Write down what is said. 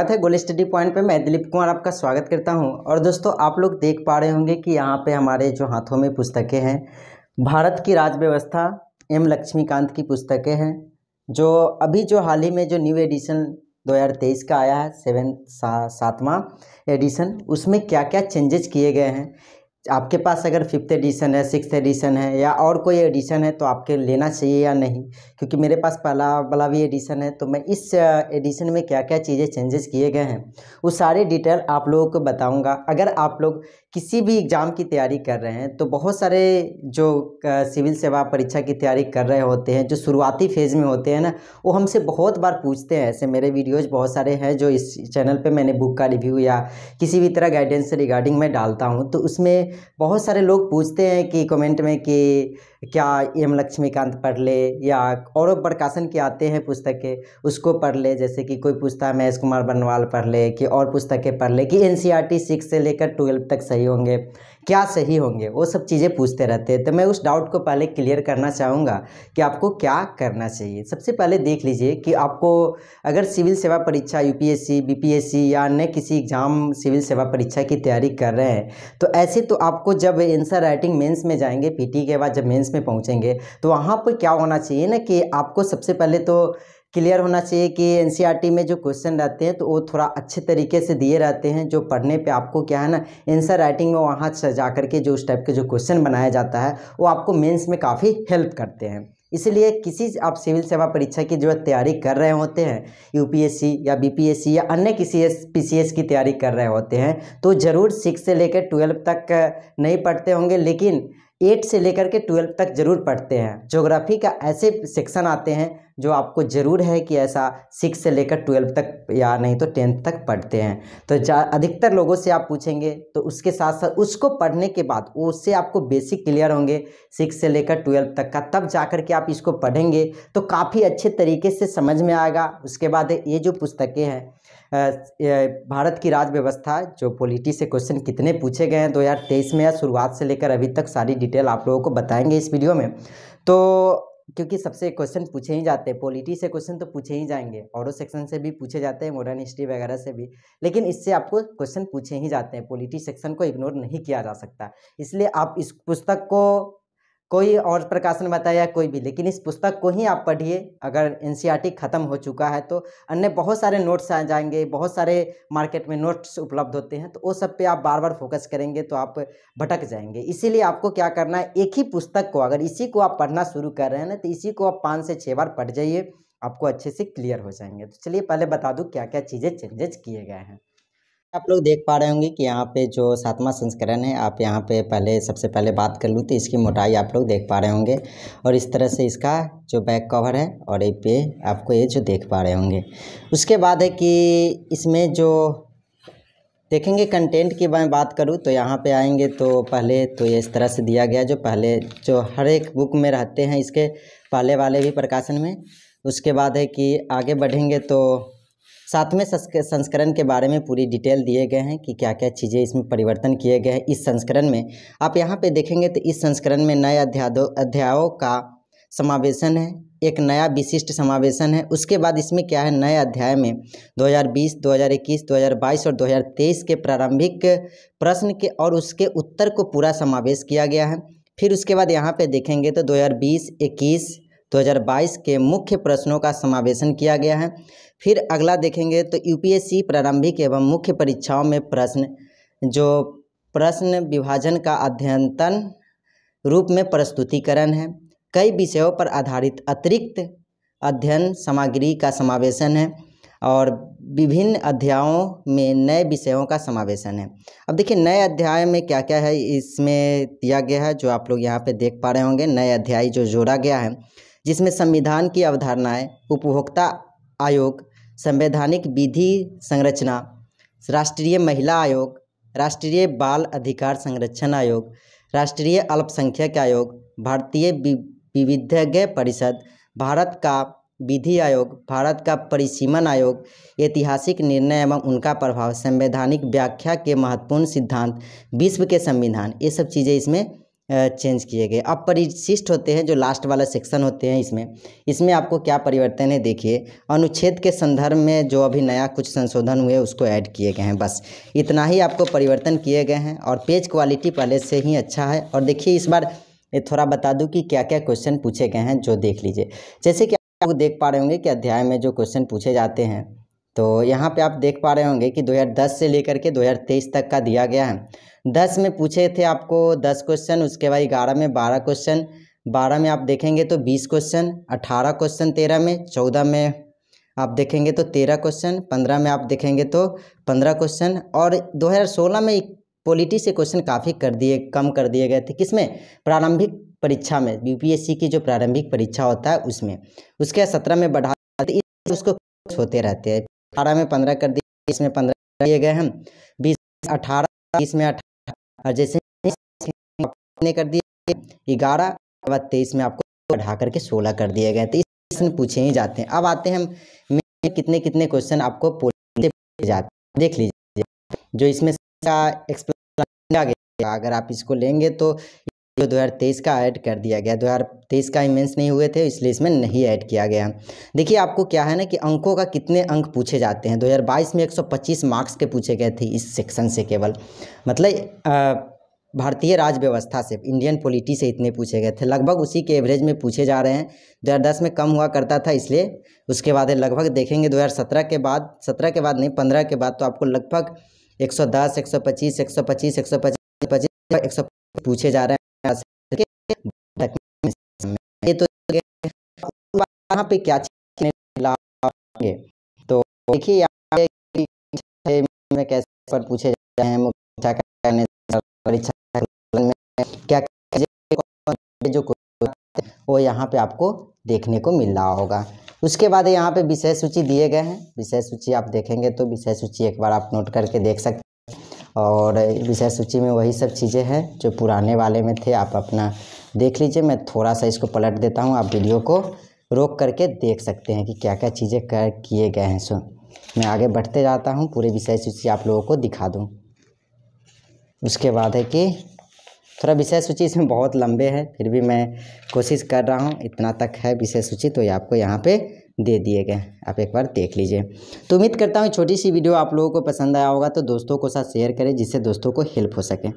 बात है gold study point पे। मैं दिलीप कुमार आपका स्वागत करता हूं। और दोस्तों, आप लोग देख पा रहे होंगे कि यहाँ पे हमारे जो हाथों में पुस्तकें हैं, भारत की राज व्यवस्था एम लक्ष्मीकांत की पुस्तकें हैं, जो अभी जो हाल ही में जो न्यू एडिशन 2023 का आया है, सातवां एडिशन, उसमें क्या क्या चेंजेस किए गए हैं। आपके पास अगर 5th एडिशन है, 6th एडिशन है या और कोई एडिशन है तो आपके लेना चाहिए या नहीं, क्योंकि मेरे पास पहला वाला भी एडिशन है। तो मैं इस एडिशन में क्या क्या चीज़ें चेंजेस किए गए हैं वो सारे डिटेल आप लोगों को बताऊंगा। अगर आप लोग किसी भी एग्ज़ाम की तैयारी कर रहे हैं तो बहुत सारे जो सिविल सेवा परीक्षा की तैयारी कर रहे होते हैं, जो शुरुआती फेज़ में होते हैं ना, वो हमसे बहुत बार पूछते हैं। ऐसे मेरे वीडियोज़ बहुत सारे हैं जो इस चैनल पर मैंने बुक का रिव्यू या किसी भी तरह गाइडेंस से रिगार्डिंग मैं डालता हूँ, तो उसमें बहुत सारे लोग पूछते हैं कि कमेंट में कि क्या एम लक्ष्मीकांत पढ़ ले या और प्रकाशन के आते हैं पुस्तकें उसको पढ़ ले। जैसे कि कोई पूछता है महेश कुमार बनवाल पढ़ ले कि और पुस्तकें पढ़ ले कि एनसीईआरटी 6 से लेकर 12 तक सही होंगे, क्या सही होंगे, वो सब चीज़ें पूछते रहते हैं। तो मैं उस डाउट को पहले क्लियर करना चाहूँगा कि आपको क्या करना चाहिए। सबसे पहले देख लीजिए कि आपको अगर सिविल सेवा परीक्षा यूपीएससी, बीपीएससी या अन्य किसी एग्ज़ाम सिविल सेवा परीक्षा की तैयारी कर रहे हैं, तो ऐसे तो आपको जब आंसर राइटिंग मेंस में जाएंगे, पीटी के बाद जब मेंस में पहुंचेंगे, तो वहाँ पर क्या होना चाहिए ना कि आपको सबसे पहले तो क्लियर होना चाहिए कि एनसीईआरटी में जो क्वेश्चन रहते हैं तो वो थोड़ा अच्छे तरीके से दिए रहते हैं, जो पढ़ने पे आपको क्या है ना आंसर राइटिंग में वहाँ जा कर के जो उस टाइप के जो क्वेश्चन बनाया जाता है वो आपको मेंस में काफ़ी हेल्प करते हैं। इसलिए किसी आप सिविल सेवा परीक्षा की जो तैयारी कर रहे होते हैं, यूपीएससी या बीपीएससी या अन्य किसी पीसीएस की तैयारी कर रहे होते हैं, तो ज़रूर 6 से लेकर 12 तक नहीं पढ़ते होंगे, लेकिन 8 से लेकर के 12 तक जरूर पढ़ते हैं। ज्योग्राफी का ऐसे सेक्शन आते हैं जो आपको ज़रूर है कि ऐसा 6 से लेकर 12 तक या नहीं तो 10th तक पढ़ते हैं। तो अधिकतर लोगों से आप पूछेंगे तो उसके साथ साथ उसको पढ़ने के बाद उससे आपको बेसिक क्लियर होंगे 6 से लेकर 12 तक का, तब जाकर के आप इसको पढ़ेंगे तो काफ़ी अच्छे तरीके से समझ में आएगा। उसके बाद ये जो पुस्तकें हैं, भारत की राज व्यवस्था, जो पॉलिटी से क्वेश्चन कितने पूछे गए हैं 2023 में या शुरुआत से लेकर अभी तक, सारी डिटेल आप लोगों को बताएंगे इस वीडियो में। तो क्योंकि सबसे क्वेश्चन पूछे ही जाते हैं, पॉलिटी से क्वेश्चन तो पूछे ही जाएंगे, और सेक्शन से भी पूछे जाते हैं, मॉडर्न हिस्ट्री वगैरह से भी, लेकिन इससे आपको क्वेश्चन पूछे ही जाते हैं। पॉलिटी सेक्शन को इग्नोर नहीं किया जा सकता। इसलिए आप इस पुस्तक को कोई और प्रकाशन बताया कोई भी, लेकिन इस पुस्तक को ही आप पढ़िए। अगर एनसीईआरटी ख़त्म हो चुका है तो अन्य बहुत सारे नोट्स आ जाएंगे, बहुत सारे मार्केट में नोट्स उपलब्ध होते हैं, तो वो सब पे आप बार बार फोकस करेंगे तो आप भटक जाएंगे। इसीलिए आपको क्या करना है, एक ही पुस्तक को अगर इसी को आप पढ़ना शुरू कर रहे हैं ना, तो इसी को आप 5 से 6 बार पढ़ जाइए, आपको अच्छे से क्लियर हो जाएंगे। तो चलिए पहले बता दूँ क्या क्या चीज़ें चेंजेस किए गए हैं। आप लोग देख पा रहे होंगे कि यहाँ पे जो 7वां संस्करण है, आप यहाँ पे सबसे पहले बात कर लूँ तो इसकी मोटाई आप लोग देख पा रहे होंगे, और इस तरह से इसका जो बैक कवर है और ये पे आपको ये जो देख पा रहे होंगे। उसके बाद है कि इसमें जो देखेंगे कंटेंट की मैं बात करूँ तो यहाँ पे आएंगे तो पहले तो ये इस तरह से दिया गया, जो पहले जो हर एक बुक में रहते हैं, इसके पहले वाले भी प्रकाशन में। उसके बाद है कि आगे बढ़ेंगे तो 7वें संस्करण के बारे में पूरी डिटेल दिए गए हैं कि क्या क्या चीज़ें इसमें परिवर्तन किए गए हैं इस संस्करण में। आप यहाँ पे देखेंगे तो इस संस्करण में नए अध्यायों का समावेशन है, एक नया विशिष्ट समावेशन है। उसके बाद इसमें क्या है, नए अध्याय में 2020, 2021, 2022 और 2023 के प्रारंभिक प्रश्न के और उसके उत्तर को पूरा समावेश किया गया है। फिर उसके बाद यहाँ पे देखेंगे तो 2020, 21, 2022 के मुख्य प्रश्नों का समावेशन किया गया है। फिर अगला देखेंगे तो यूपीएससी प्रारंभिक एवं मुख्य परीक्षाओं में प्रश्न विभाजन का अध्ययन रूप में प्रस्तुतिकरण है। कई विषयों पर आधारित अतिरिक्त अध्ययन सामग्री का समावेशन है, और विभिन्न अध्यायों में नए विषयों का समावेशन है। अब देखिए नए अध्याय में क्या क्या है इसमें दिया गया है, जो आप लोग यहाँ पे देख पा रहे होंगे। नए अध्याय जो जोड़ा गया है जिसमें संविधान की अवधारणाएं, उपभोक्ता आयोग, संवैधानिक विधि संरचना, राष्ट्रीय महिला आयोग, राष्ट्रीय बाल अधिकार संरक्षण आयोग, राष्ट्रीय अल्पसंख्यक आयोग, भारतीय विविधज्ञ परिषद, भारत का विधि आयोग, भारत का परिसीमन आयोग, ऐतिहासिक निर्णय एवं उनका प्रभाव, संवैधानिक व्याख्या के महत्वपूर्ण सिद्धांत, विश्व के संविधान, ये सब चीज़ें इसमें चेंज किए गए। अब परिशिष्ट होते हैं, जो लास्ट वाला सेक्शन होते हैं, इसमें आपको क्या परिवर्तन है देखिए। अनुच्छेद के संदर्भ में जो अभी नया कुछ संशोधन हुए उसको ऐड किए गए हैं, बस इतना ही आपको परिवर्तन किए गए हैं। और पेज क्वालिटी पहले से ही अच्छा है। और देखिए इस बार ये थोड़ा बता दूं कि क्या क्या क्वेश्चन पूछे गए हैं, जो देख लीजिए। जैसे कि आप लोग देख पा रहे होंगे कि अध्याय में जो क्वेश्चन पूछे जाते हैं, तो यहाँ पे आप देख पा रहे होंगे कि 2010 से लेकर के 2023 तक का दिया गया है। 10 में पूछे थे आपको 10 क्वेश्चन, उसके बाद 11 में 12 क्वेश्चन, 12 में आप देखेंगे तो 20 क्वेश्चन, 18 क्वेश्चन 13 में, 14 में आप देखेंगे तो 13 क्वेश्चन, 15 में आप देखेंगे तो 15 क्वेश्चन, और 2016 में पॉलिटी से क्वेश्चन काफ़ी कम कर दिए गए थे। किसमें? प्रारंभिक परीक्षा में, यूपीएससी की जो प्रारंभिक परीक्षा होता है उसमें। उसके 17 में बढ़ा उसको होते रहते हैं। 18 में 15 कर दिए, इसमें 15 दिए गए हैं, 20 18, 20 में 18, और जैसे कर दिए 11, बाद 23 में आपको बढ़ा करके 16 कर दिए गए। तो इसमें पूछे ही जाते हैं। अब आते हैं हम कितने कितने क्वेश्चन आपको पूछे जाते हैं, देख लीजिए। जो इसमें एक्सप्लेन आ गया, अगर आप इसको लेंगे तो जो 2023 का ऐड कर दिया गया। 2023 का मेंस नहीं हुए थे, इसलिए इसमें नहीं ऐड किया गया। देखिए आपको क्या है ना कि अंकों का कितने अंक पूछे जाते हैं। 2022 में 125 मार्क्स के पूछे गए थे इस सेक्शन से केवल, मतलब भारतीय राज्य व्यवस्था से, इंडियन पॉलिटी से इतने पूछे गए थे। लगभग उसी के एवरेज में पूछे जा रहे हैं। 2010 में कम हुआ करता था, इसलिए उसके बाद लगभग देखेंगे 2017 के बाद, 17 के बाद नहीं 15 के बाद, तो आपको लगभग 110, 125, 125, 125, 125 पूछे जा रहे हैं। ये तो यहाँ पे क्या चीज़ तो देखिए यहाँ में कैसे पर पूछे जाते हैं, परीक्षा में क्या जो वो यहाँ पे आपको देखने को मिल रहा होगा। उसके बाद यहाँ पे विषय सूची दिए गए हैं। विषय सूची आप देखेंगे तो विषय सूची एक बार आप नोट करके देख सकते हैं। और विषय सूची में वही सब चीज़ें हैं जो पुराने वाले में थे, आप अपना देख लीजिए। मैं थोड़ा सा इसको पलट देता हूँ, आप वीडियो को रोक करके देख सकते हैं कि क्या क्या चीज़ें किए गए हैं। सो मैं आगे बढ़ते जाता हूँ, पूरे विषय सूची आप लोगों को दिखा दूँ। उसके बाद है कि थोड़ा विषय सूची इसमें बहुत लंबे है, फिर भी मैं कोशिश कर रहा हूँ, इतना तक है विषय सूची, तो ये आपको यहाँ पे दे दिए गए, आप एक बार देख लीजिए। तो उम्मीद करता हूँ छोटी सी वीडियो आप लोगों को पसंद आया होगा, तो दोस्तों को साथ शेयर करें जिससे दोस्तों को हेल्प हो सके।